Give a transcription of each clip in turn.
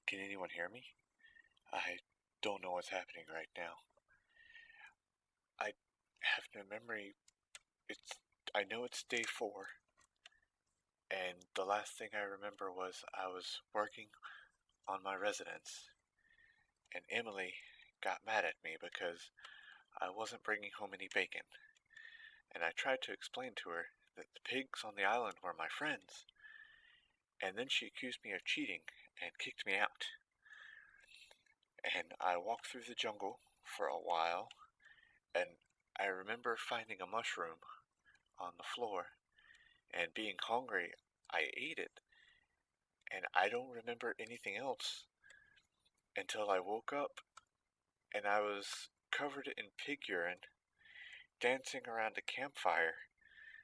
Can anyone hear me? I don't know what's happening right now. I have no memory. I know it's day 4, and the last thing I remember was I was working on my residence, and Emily got mad at me because I wasn't bringing home any bacon. And I tried to explain to her that the pigs on the island were my friends, and then she accused me of cheating and kicked me out. And I walked through the jungle for a while, and I remember finding a mushroom on the floor, and being hungry, I ate it, and I don't remember anything else until I woke up, and I was covered in pig urine, dancing around a campfire,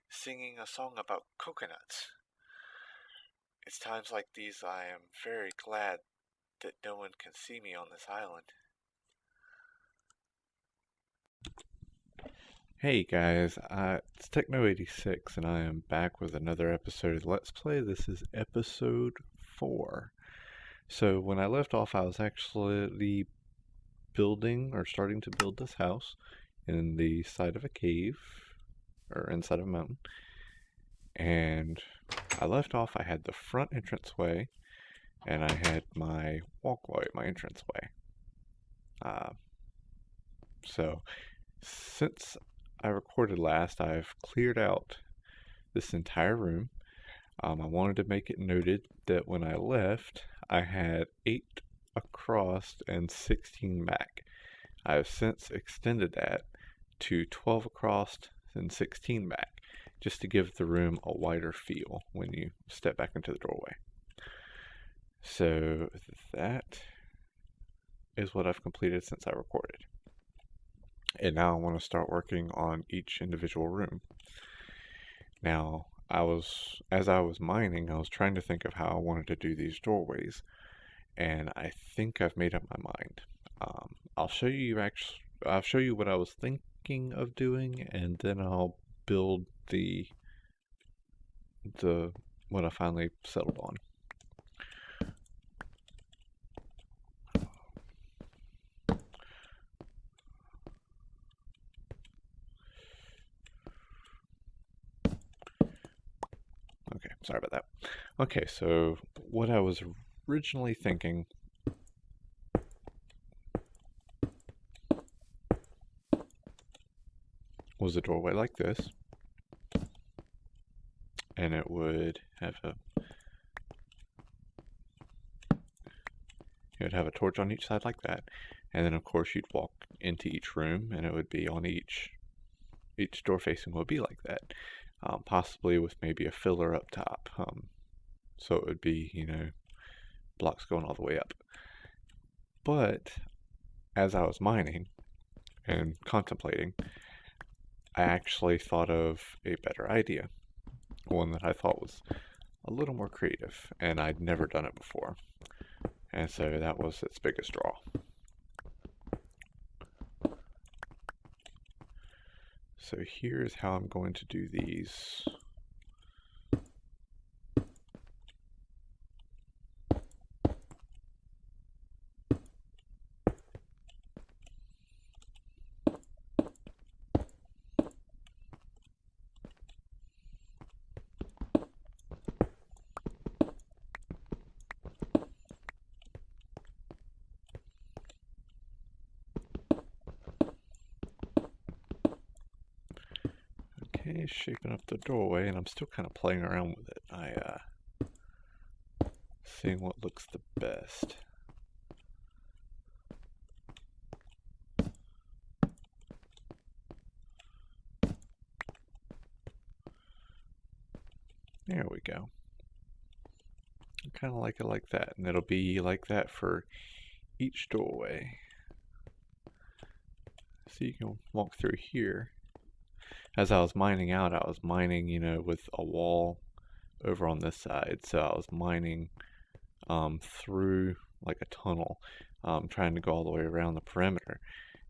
singing a song about coconuts. It's times like these I am very glad that no one can see me on this island. Hey guys, it's Techno86 and I am back with another episode of Let's Play. This is episode 4. So when I left off, I was actually building or starting to build this house in the side of a cave or inside of a mountain. And I left off, I had the front entranceway and I had my walkway, my entranceway. So since I recorded last, I've cleared out this entire room. I wanted to make it noted that when I left, I had 8 across and 16 back. I have since extended that to 12 across and 16 back, just to give the room a wider feel when you step back into the doorway. So that is what I've completed since I recorded. And now I want to start working on each individual room. Now, as I was mining, I was trying to think of how I wanted to do these doorways, and I think I've made up my mind. I'll show you what I was thinking of doing, and then I'll build the what I finally settled on. Okay, sorry about that. Okay, so what I was originally thinking was a doorway like this, and it would have a torch on each side like that, and then of course you'd walk into each room, and it would be on each door facing would be like that, possibly with maybe a filler up top, so it would be, blocks going all the way up. But as I was mining and contemplating, I actually thought of a better idea, one that I thought was a little more creative, and I'd never done it before, and so that was its biggest draw. So here's how I'm going to do these. Okay, shaping up the doorway, and I'm still kind of playing around with it. Seeing what looks the best. There we go. I kind of like it like that, and it'll be like that for each doorway. So you can walk through here. As I was mining out, I was mining, with a wall over on this side. So I was mining through like a tunnel, trying to go all the way around the perimeter.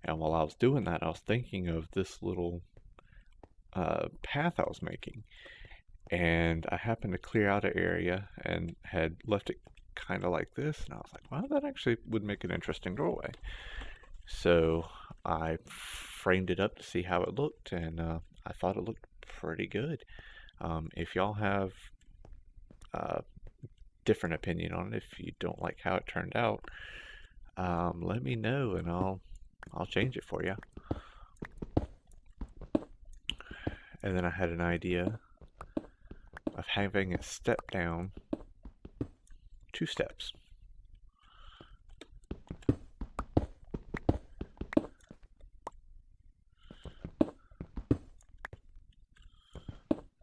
And while I was doing that, I was thinking of this little path I was making. And I happened to clear out an area and had left it kind of like this, and I was like, well, that actually would make an interesting doorway. So I framed it up to see how it looked, and I thought it looked pretty good. If y'all have a different opinion on it, if you don't like how it turned out, let me know, and I'll change it for you. And then I had an idea of having it step down 2 steps.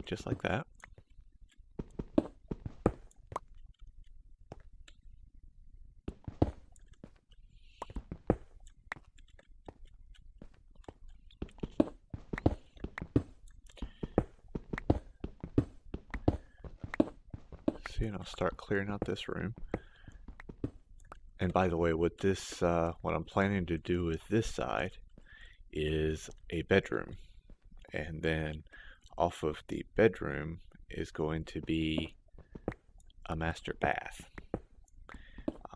Just like that. See, and I'll start clearing out this room. And by the way, with this, what I'm planning to do with this side is a bedroom. And then off of the bedroom is going to be a master bath.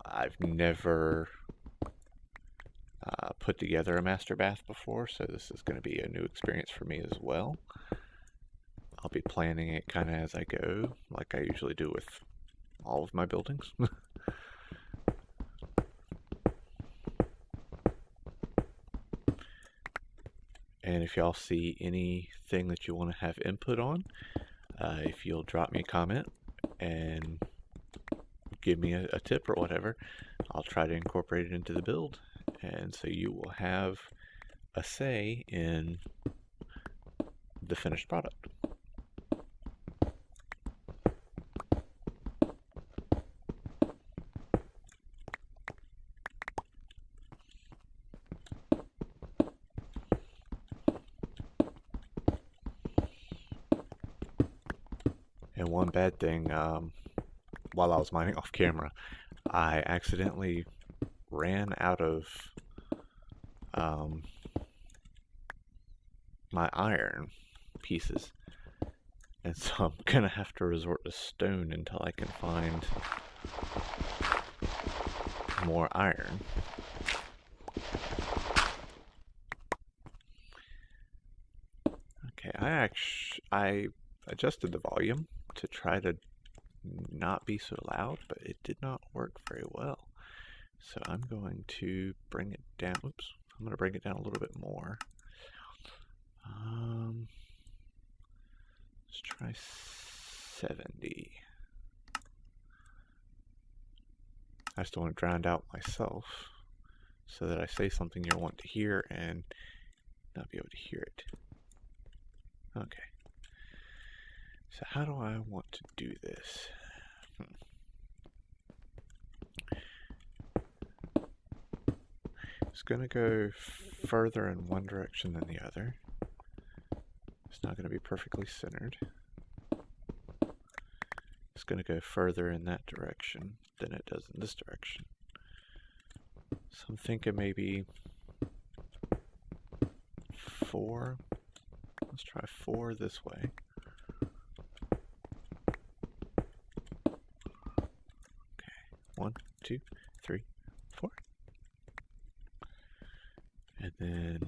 I've never put together a master bath before, so this is going to be a new experience for me as well. I'll be planning it kind of as I go, like I usually do with all of my buildings. And if y'all see anything that you want to have input on, if you'll drop me a comment and give me a tip or whatever, I'll try to incorporate it into the build. And so you will have a say in the finished product. And one bad thing, while I was mining off camera, I accidentally ran out of my iron pieces, and so I'm gonna have to resort to stone until I can find more iron. Okay, I adjusted the volume to try to not be so loud, but it did not work very well. So I'm going to bring it down. Oops, I'm going to bring it down a little bit more. Let's try 70. I just don't want to drown out myself so that I say something you'll want to hear and not be able to hear it. Okay. So how do I want to do this? It's going to go further in one direction than the other. It's not going to be perfectly centered. It's going to go further in that direction than it does in this direction. So I'm thinking maybe 4. Let's try 4 this way. Okay, 1, 2, 3, 4. And then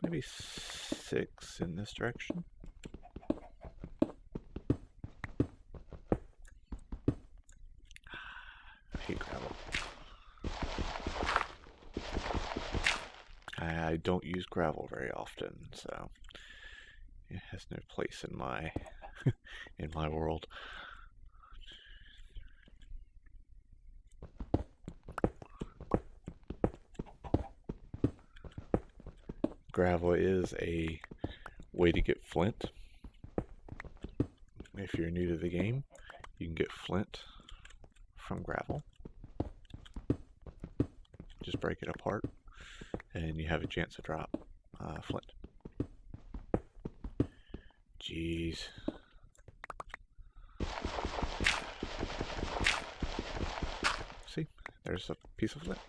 maybe 6 in this direction. I hate gravel. I don't use gravel very often, so it has no place in my in my world. Gravel is a way to get flint. If you're new to the game, you can get flint from gravel. Just break it apart and you have a chance to drop flint. Jeez. See, there's a piece of flint.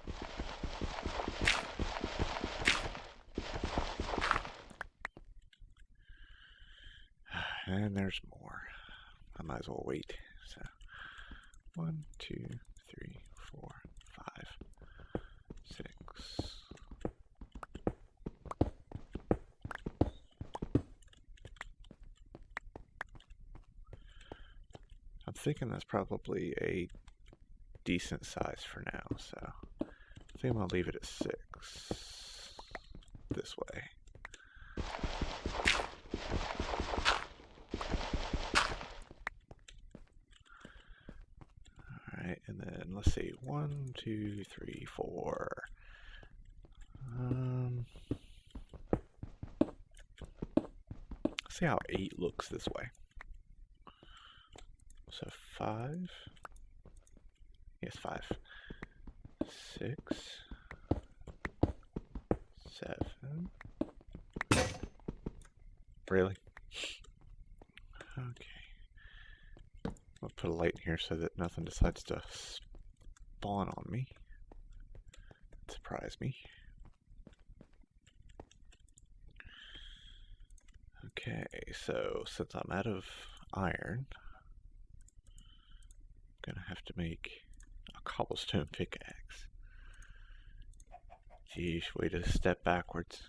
And there's more. I might as well wait. So 1, 2, 3, 4, 5, 6. I'm thinking that's probably a decent size for now, so I think I'm gonna leave it at 6 this way. Alright, and then let's see, 1, 2, 3, 4. See how 8 looks this way. So 5. Yes, 5. 6. 7. Really? Okay. I'll put a light in here so that nothing decides to spawn on me. Surprise me. Okay, so since I'm out of iron, I'm gonna have to make a cobblestone pickaxe. Geez, way to step backwards.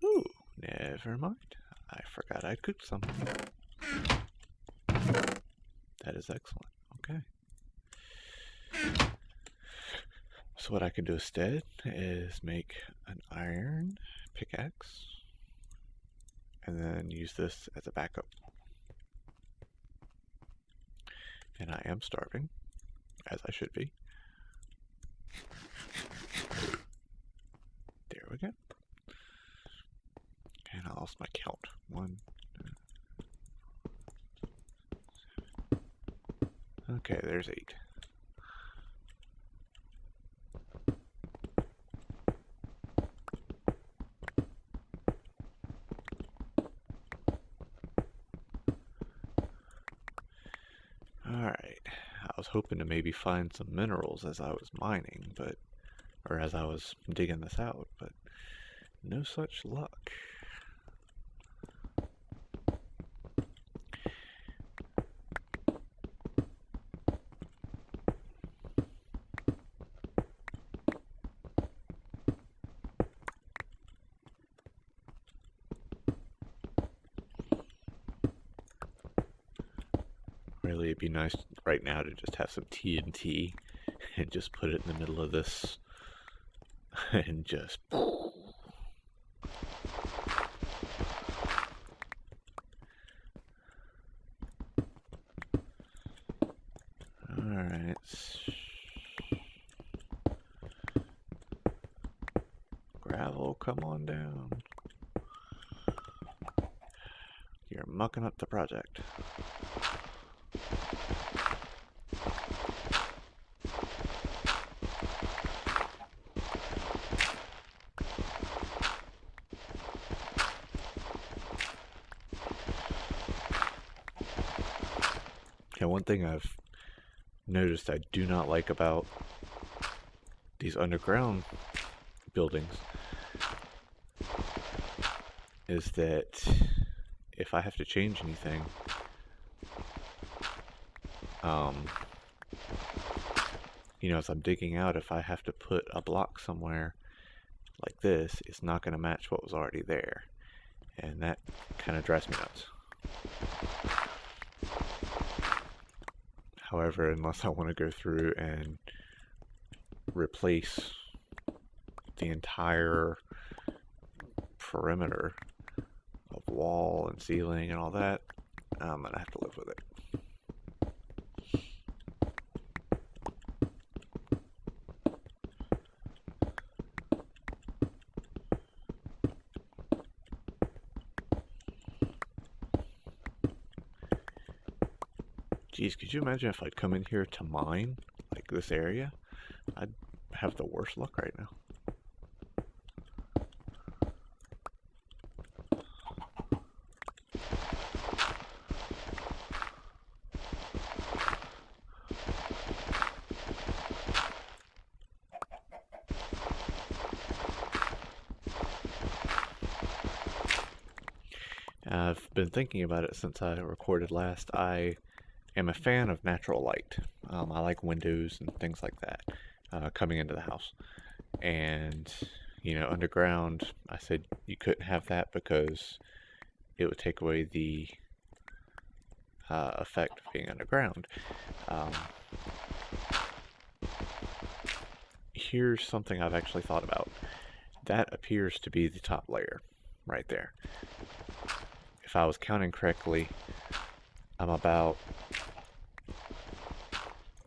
Ooh, never mind. I forgot I'd cooked something. That is excellent. Okay. So what I can do instead is make an iron pickaxe and then use this as a backup. And I am starving, as I should be. There we go. And I lost my count. 1, 2, 7. Okay, there's 8. Alright, I was hoping to maybe find some minerals as I was mining, or as I was digging this out, but no such luck. Really, it'd be nice right now to just have some TNT and just put it in the middle of this and just... Alright. Gravel, come on down. You're mucking up the project. Yeah, one thing I've noticed I do not like about these underground buildings is that if I have to change anything, you know, as I'm digging out, if I have to put a block somewhere like this, it's not going to match what was already there. And that kind of drives me nuts. However, unless I want to go through and replace the entire perimeter of wall and ceiling and all that, I'm going to have to live with it. Geez, could you imagine if I'd come in here to mine, like this area? I'd have the worst luck right now. I've been thinking about it since I recorded last. I am a fan of natural light. I like windows and things like that coming into the house. And, underground, I said you couldn't have that because it would take away the effect of being underground. Here's something I've actually thought about. That appears to be the top layer right there. If I was counting correctly, I'm about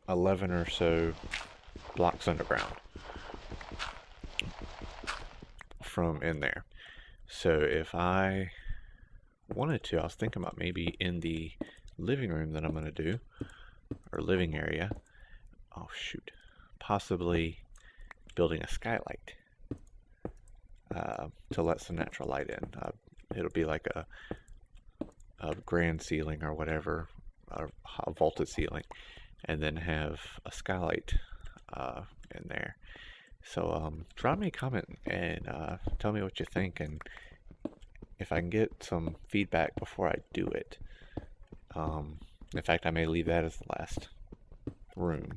11 or so blocks underground from in there. So if I wanted to, I was thinking about maybe in the living room that I'm going to do, or living area, possibly building a skylight to let some natural light in. It'll be like a grand ceiling or whatever, a vaulted ceiling, and then have a skylight in there. So drop me a comment and tell me what you think, and if I can get some feedback before I do it. In fact, I may leave that as the last room.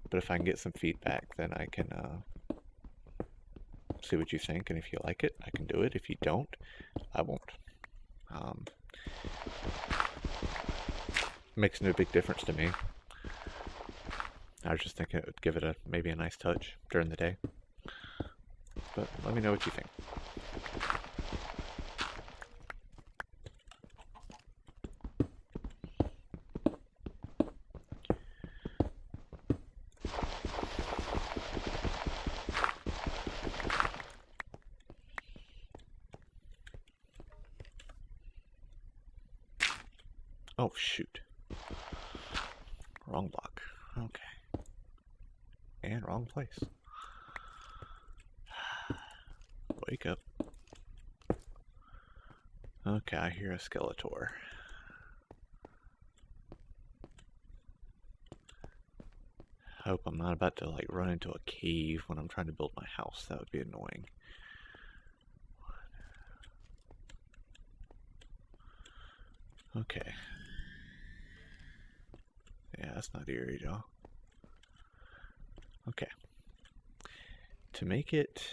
But if I can get some feedback, then I can see what you think, and if you like it, I can do it. If you don't, I won't. Makes no big difference to me. I was just thinking it would give it maybe a nice touch during the day. But let me know what you think. Oh, shoot. Wrong block. Okay. And wrong place. Wake up. Okay, I hear a Skeletor. Hope I'm not about to run into a cave when I'm trying to build my house. That would be annoying. Okay. Yeah, that's not eerie, y'all. Okay. To make it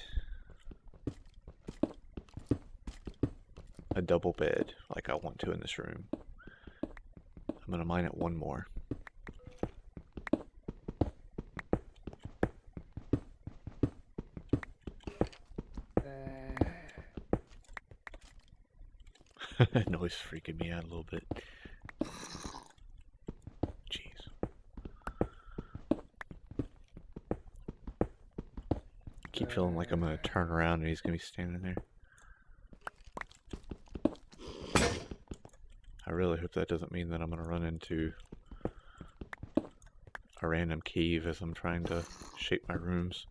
a double bed, like I want to in this room, I'm gonna mine it one more. Noise freaking me out a little bit. Jeez. Keep feeling like I'm gonna turn around and he's gonna be standing there. I really hope that doesn't mean that I'm gonna run into a random cave as I'm trying to shape my rooms.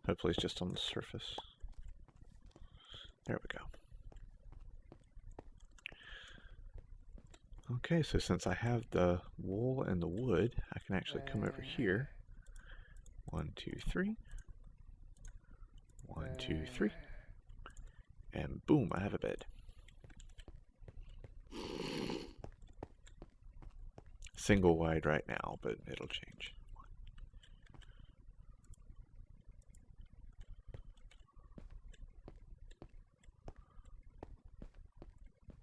Hopefully it's just on the surface. There we go. Okay, so since I have the wool and the wood, I can actually come over here. 1, 2, 3. 1, 2, 3. And boom, I have a bed. Single wide right now, but it'll change.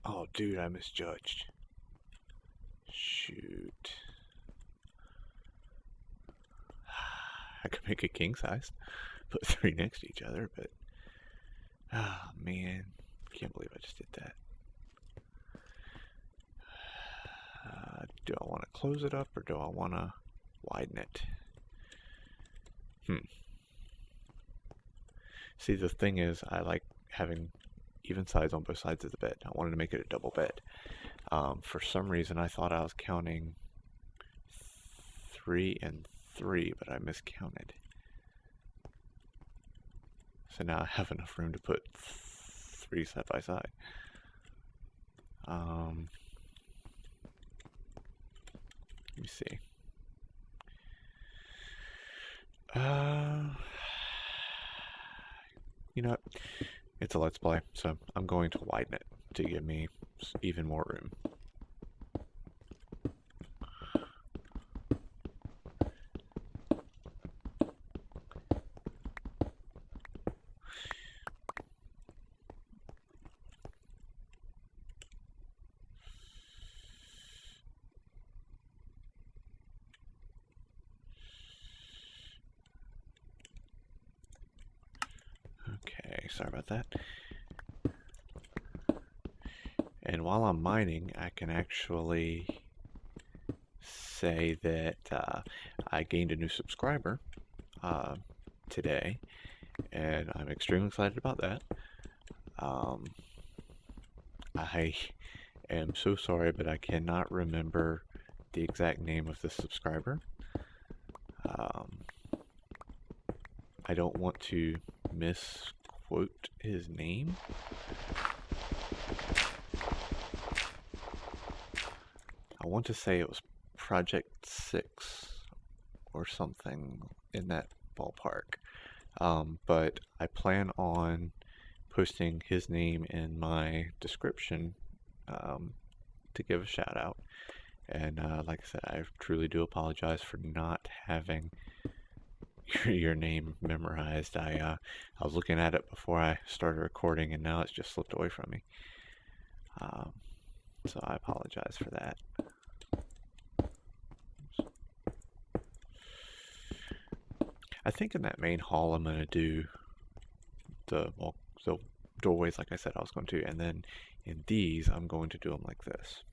Oh, dude, I misjudged. Shoot. I could make a king size, put 3 next to each other, but oh man, can't believe I just did that. Do I want to close it up or do I want to widen it? See, the thing is, I like having even sides on both sides of the bed. I wanted to make it a double bed. For some reason, I thought I was counting 3 and 3, but I miscounted. So now I have enough room to put 3 side by side. Let me see. You know what? It's a let's play, so I'm going to widen it. to give me even more room. Okay, sorry about that. And while I'm mining, I can actually say that I gained a new subscriber today, and I'm extremely excited about that. I am so sorry, but I cannot remember the exact name of the subscriber. I don't want to misquote his name. I want to say it was Project 6 or something in that ballpark. But I plan on posting his name in my description to give a shout out. And like I said, I truly do apologize for not having your name memorized. I was looking at it before I started recording, and now it's just slipped away from me. So I apologize for that. I think in that main hall I'm going to do the doorways like I said I was going to, and then in these I'm going to do them like this.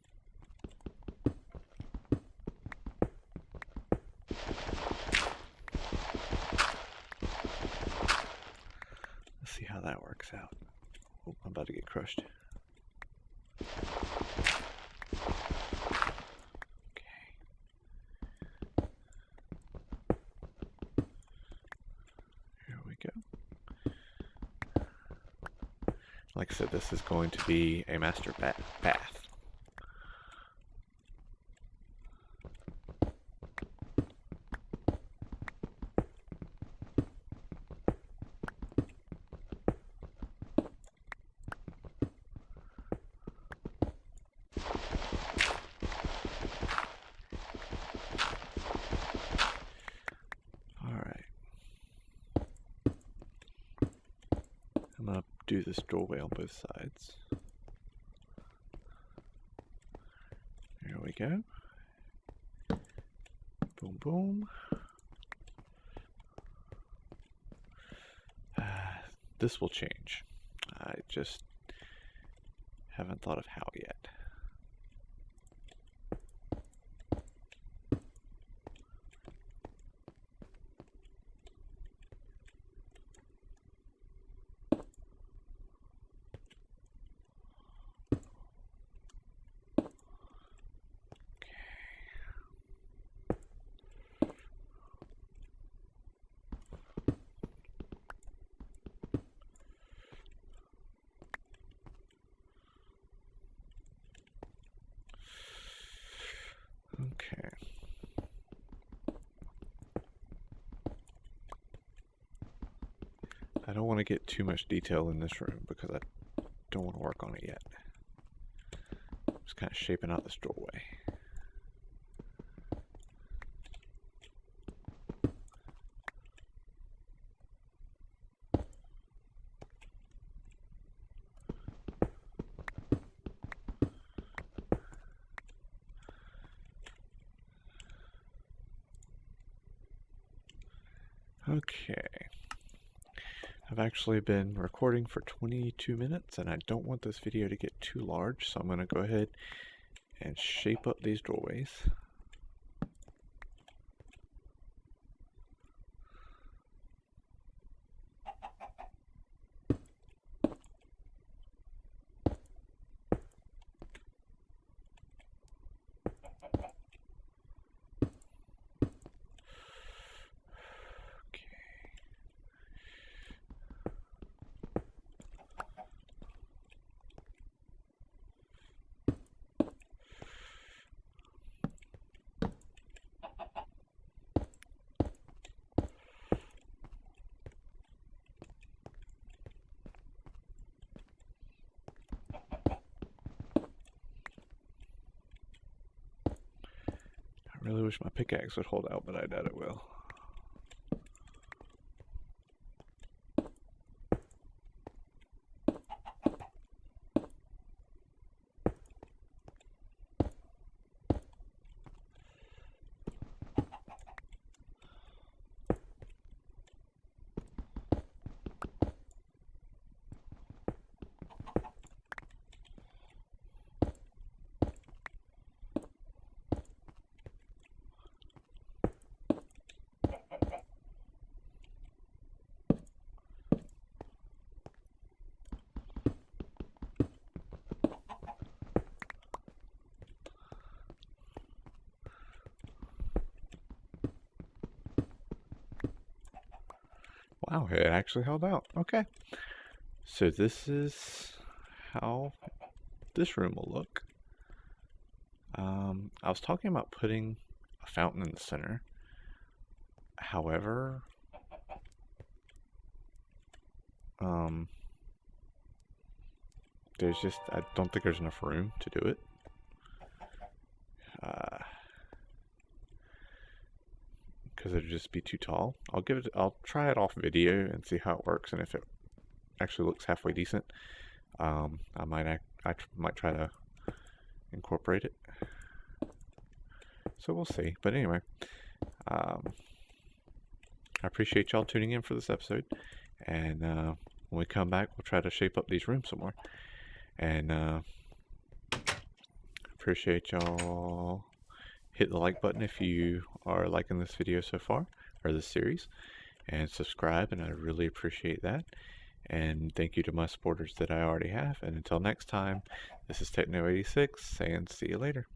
Let's see how that works out. Oh, I'm about to get crushed. Like I said, this is going to be a master bath. Alright. I'm going to do this doorway on both sides. There we go. Boom, boom. This will change. I just haven't thought of how yet. Okay. I don't want to get too much detail in this room because I don't want to work on it yet. Just kind of shaping out this doorway. Okay. I've actually been recording for 22 minutes and I don't want this video to get too large, so I'm going to go ahead and shape up these doorways. Really wish my pickaxe would hold out, but I doubt it will. Wow, it actually held out. Okay. So this is how this room will look. I was talking about putting a fountain in the center. However, I don't think there's enough room to do it. Because it'd just be too tall. I'll try it off video and see how it works, and if it actually looks halfway decent, I might try to incorporate it. So we'll see. But anyway, I appreciate y'all tuning in for this episode, and when we come back, we'll try to shape up these rooms some more. And appreciate y'all. Hit the like button if you are liking this video so far, or this series, and subscribe, and I really appreciate that. And thank you to my supporters that I already have. And until next time, this is Techno86 saying see you later.